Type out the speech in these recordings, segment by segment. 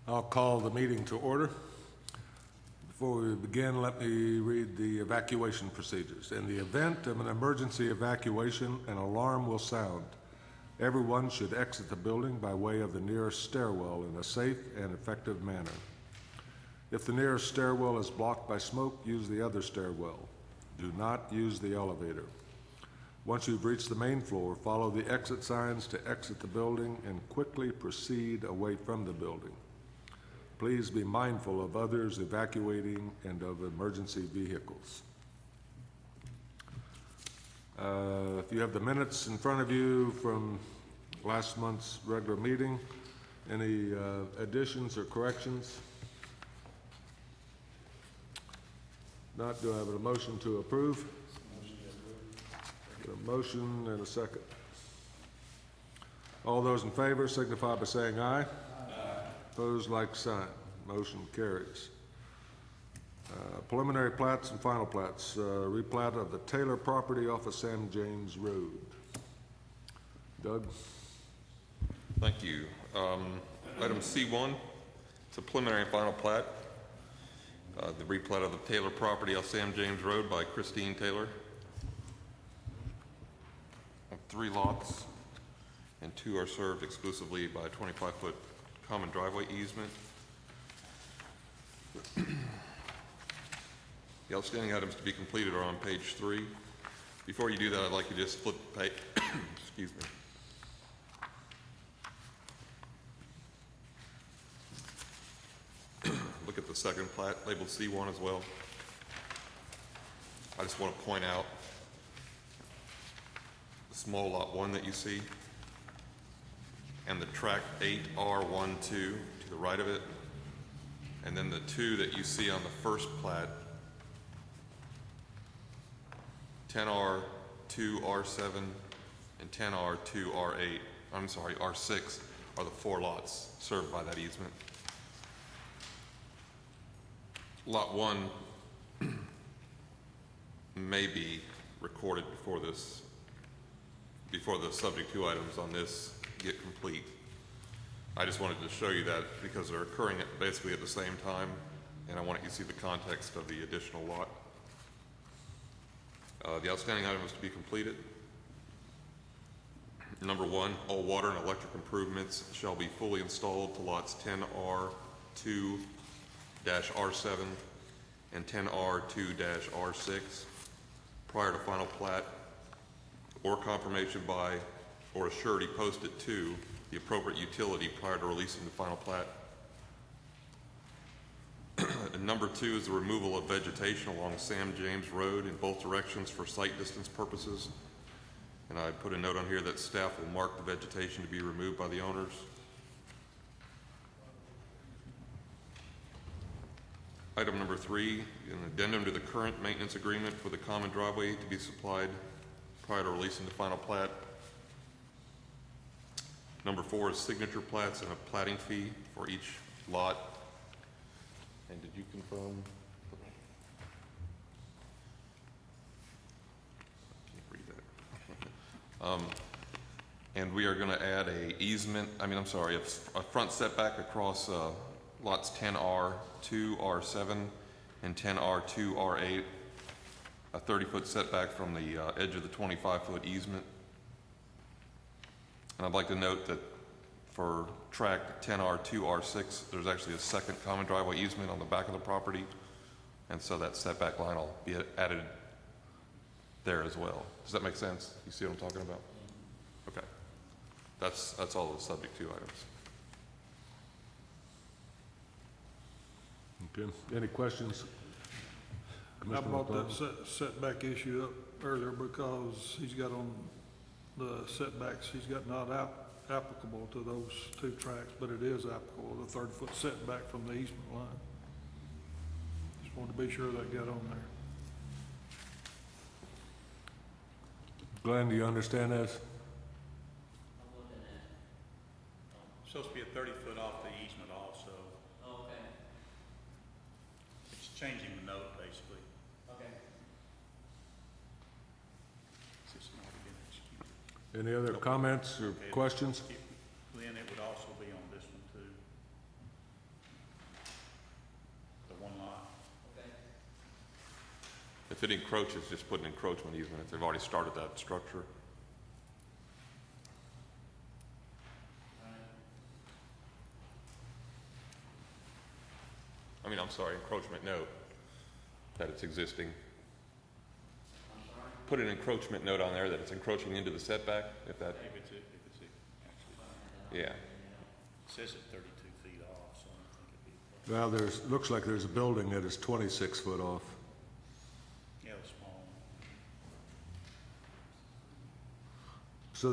I'll call the meeting to order. Before we begin, let me read the evacuation procedures. In the event of an emergency evacuation, an alarm will sound. Everyone should exit the building by way of the nearest stairwell in a safe and effective manner. If the nearest stairwell is blocked by smoke, use the other stairwell. Do not use the elevator. Once you've reached the main floor, follow the exit signs to exit the building and quickly proceed away from the building. Please be mindful of others evacuating and of emergency vehicles. If you have the minutes in front of you from last month's regular meeting, any additions or corrections? Not, do I have a motion to approve? A motion and a second. All those in favor signify by saying aye. Aye. Opposed, like sign. Motion carries. Preliminary plats and final plats. Replat of the Taylor property off of Sam James Road. Doug? Thank you. Item C1, it's a preliminary and final plat. The replat of the Taylor property off Sam James Road by Christine Taylor. 3 lots, and 2 are served exclusively by a 25-foot common driveway easement. The outstanding items to be completed are on page 3. Before you do that, I'd like to just flip the page. Excuse me. Look at the second plat, labeled C1 as well. I just want to point out the small lot 1 that you see, and the tract 8R12 to the right of it, and then the 2 that you see on the first plat, 10R2R7 and 10R2R8, I'm sorry, R6 are the 4 lots served by that easement. Lot 1 may be recorded before the subject 2 items on this get complete. I just wanted to show you that because they're occurring basically at the same time, and I wanted you to see the context of the additional lot. The outstanding items to be completed. Number 1, all water and electric improvements shall be fully installed to lots 10R2-R7 and 10R2-R6 prior to final plat, or confirmation by or a surety posted to the appropriate utility prior to releasing the final plat. And number 2 is the removal of vegetation along Sam James Road in both directions for sight distance purposes. And I put a note on here that staff will mark the vegetation to be removed by the owners. Item number 3, an addendum to the current maintenance agreement for the common driveway to be supplied prior to releasing the final plat. Number 4 is signature plats and a platting fee for each lot. And did you confirm? I can't read that. And we are going to add a front setback across lots 10R2-R7 and 10R2-R8, a 30-foot setback from the edge of the 25-foot easement. And I'd like to note that for tract 10R2-R6, there's actually a second common driveway easement on the back of the property, and so that setback line will be added there as well. Does that make sense? You see what I'm talking about? Okay. That's all the subject 2 items. Okay. Any questions? I brought that setback issue up earlier because he's got on the setbacks, he's got not applicable to those 2 tracks, but it is applicable, the 30-foot setback from the easement line. Just wanted to be sure that got on there. Glenn, do you understand this? I'm looking at it. Supposed to be a 30-foot off the easement also. Oh, okay. It's changing the note, basically. Okay. It's not been executed. Any other comments or questions? Then it would also be on this one too. encroach is just put an encroachment easement if they've already started that structure. I mean, I'm sorry, encroachment note, that it's existing. Put an encroachment note on there that it's encroaching into the setback, if that, If it's actually, yeah. it says it 32 feet off, so I don't think it'd be, Well, looks like there's a building that is 26 foot off. yeah, it's small. So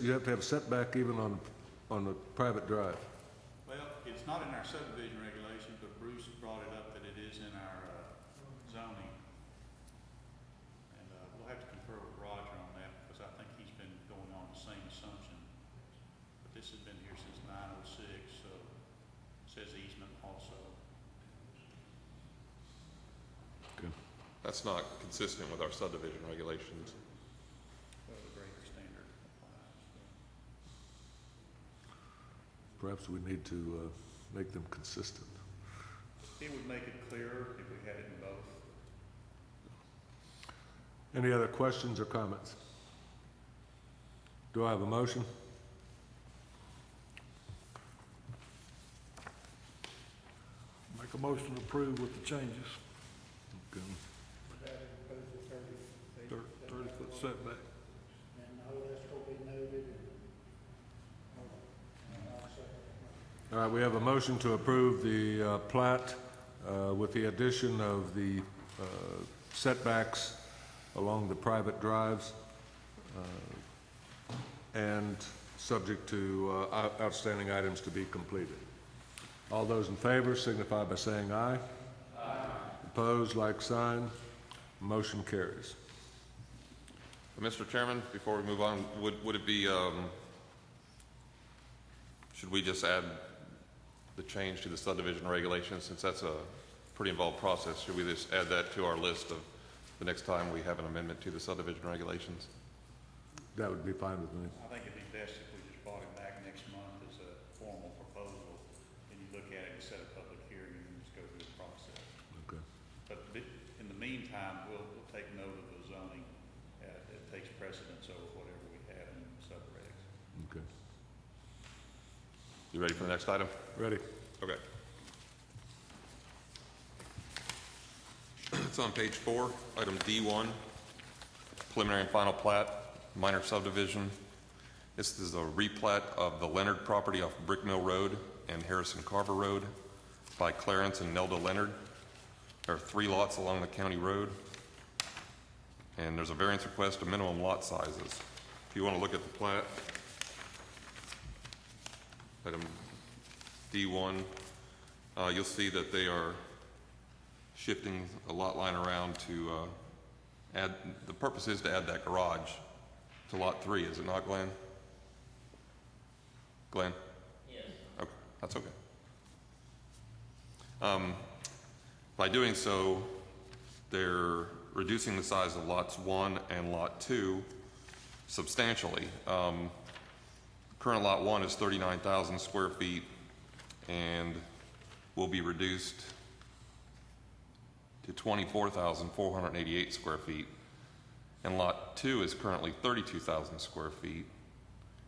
you have to have a setback even on a private drive. Well, it's not in our subdivision regulations, but Bruce brought it up that it is in our zoning. And we'll have to confer with Roger on that, because I think he's been going on the same assumption. But this has been here since 906, so it says easement also. Okay. That's not consistent with our subdivision regulations. Well, the greater standard applies. Perhaps we need to make them consistent. It would make it clearer if we had it in both. Any other questions or comments? Do I have a motion? Make a motion to approve with the changes. Okay. 30-foot setback. All right, we have a motion to approve the plat with the addition of the setbacks along the private drives and subject to outstanding items to be completed. All those in favor signify by saying aye. Aye. Opposed, like sign. Motion carries. Mr. Chairman, before we move on, would it be, should we just add the change to the subdivision regulations, since that's a pretty involved process? Should we just add that to our list of the next time we have an amendment to the subdivision regulations? That would be fine with me. I think it'd be best if we just brought it back next month as a formal proposal, and you look at it and set a public hearing and just go through the process. Okay. But in the meantime, we'll take note of the zoning. It takes precedence over whatever we have in sub-regs. Okay. You ready for the next item? Ready? Okay. It's on page 4, item D1, preliminary and final plat, minor subdivision. This is a replat of the Leonard property off Brick Mill Road and Harrison Carver Road by Clarence and Nelda Leonard. There are 3 lots along the county road, and there's a variance request of minimum lot sizes. If you want to look at the plat, item D1, you'll see that they are shifting a lot line around to add, the purpose is to add that garage to lot 3, is it not, Glenn? Glenn? Yes. Okay, that's okay. By doing so, they're reducing the size of lots 1 and lot 2 substantially. Current lot 1 is 39,000 square feet and will be reduced to 24,488 square feet. And lot 2 is currently 32,000 square feet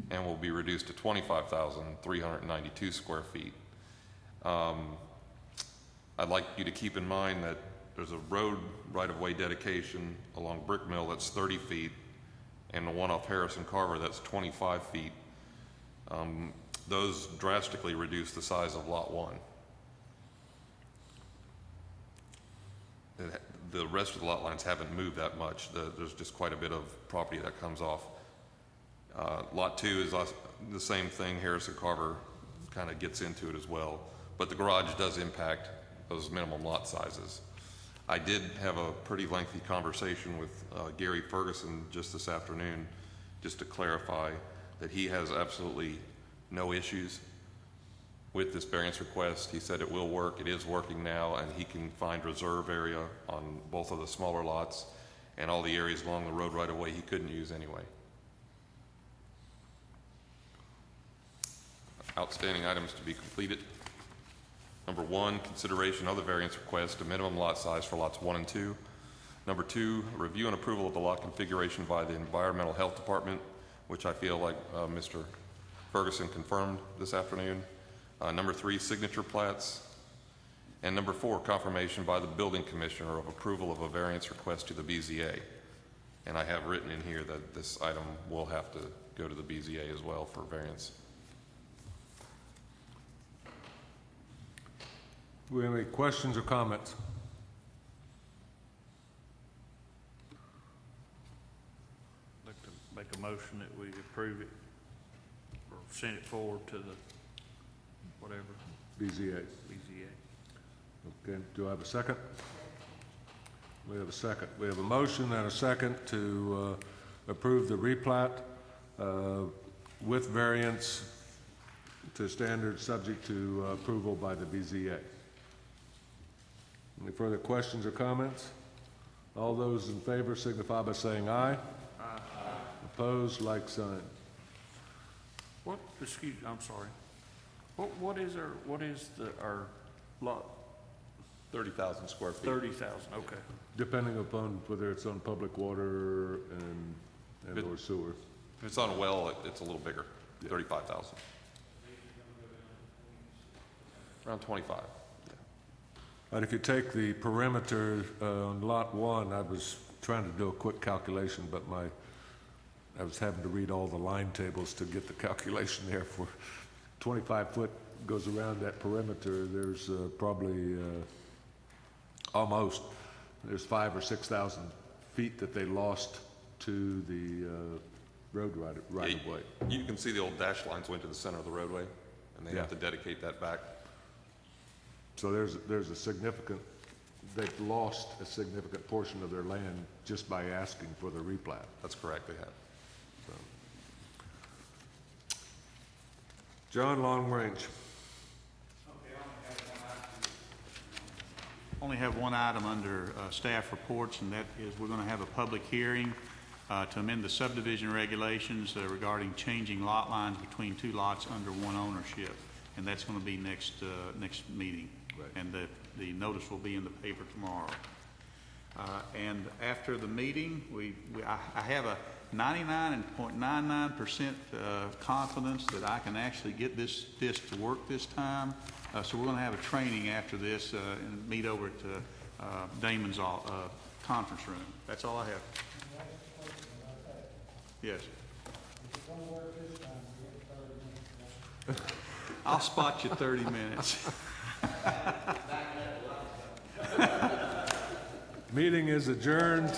and will be reduced to 25,392 square feet. I'd like you to keep in mind that there's a road right-of-way dedication along Brick Mill that's 30 feet and the one off Harrison Carver that's 25 feet. Those drastically reduce the size of lot 1. The rest of the lot lines haven't moved that much. There's just quite a bit of property that comes off. Lot 2 is the same thing. Harrison Carver kind of gets into it as well. But the garage does impact those minimum lot sizes. I did have a pretty lengthy conversation with Gary Ferguson just this afternoon, just to clarify that he has absolutely no issues with this variance request. He said it will work, it is working now, and he can find reserve area on both of the smaller lots and all the areas along the road right away he couldn't use anyway. Outstanding items to be completed. Number 1, consideration of the variance request, a minimum lot size for lots 1 and 2 Number 2, review and approval of the lot configuration by the Environmental Health Department, which I feel like Mr. Ferguson confirmed this afternoon. Number 3, signature plats. And number 4, confirmation by the building commissioner of approval of a variance request to the BZA. And I have written in here that this item will have to go to the BZA as well for variance. Do we have any questions or comments? I'd like to make a motion that we approve it or send it forward to the, whatever, BZA. BZA. Okay, do I have a second? We have a second. We have a motion and a second to approve the replat with variance to standards subject to approval by the BZA. Any further questions or comments? All those in favor signify by saying aye. Aye. Opposed, like sign. What, excuse, I'm sorry. What is our lot? 30,000 square feet. 30,000, okay. Depending upon whether it's on public water and or sewer. If it's on a well, it's a little bigger, 35,000. Around 25. And if you take the perimeter on lot 1, I was trying to do a quick calculation, but I was having to read all the line tables to get the calculation there. For 25 foot goes around that perimeter, there's probably almost, there's 5,000 or 6,000 feet that they lost to the road right of way. You can see the old dash lines went to the center of the roadway, and they have to Yeah. dedicate that back. So there's a significant, they've lost a significant portion of their land just by asking for the replat. That's correct, they have. So. John, long range. Only have one item under staff reports, and that is we're going to have a public hearing to amend the subdivision regulations regarding changing lot lines between two lots under one ownership, and that's going to be next meeting. Right. And the notice will be in the paper tomorrow. And after the meeting, I have a 99.99% confidence that I can actually get this to work this time. So we're going to have a training after this and meet over at Damon's conference room. That's all I have. Yes. I'll spot you 30 minutes. Meeting is adjourned.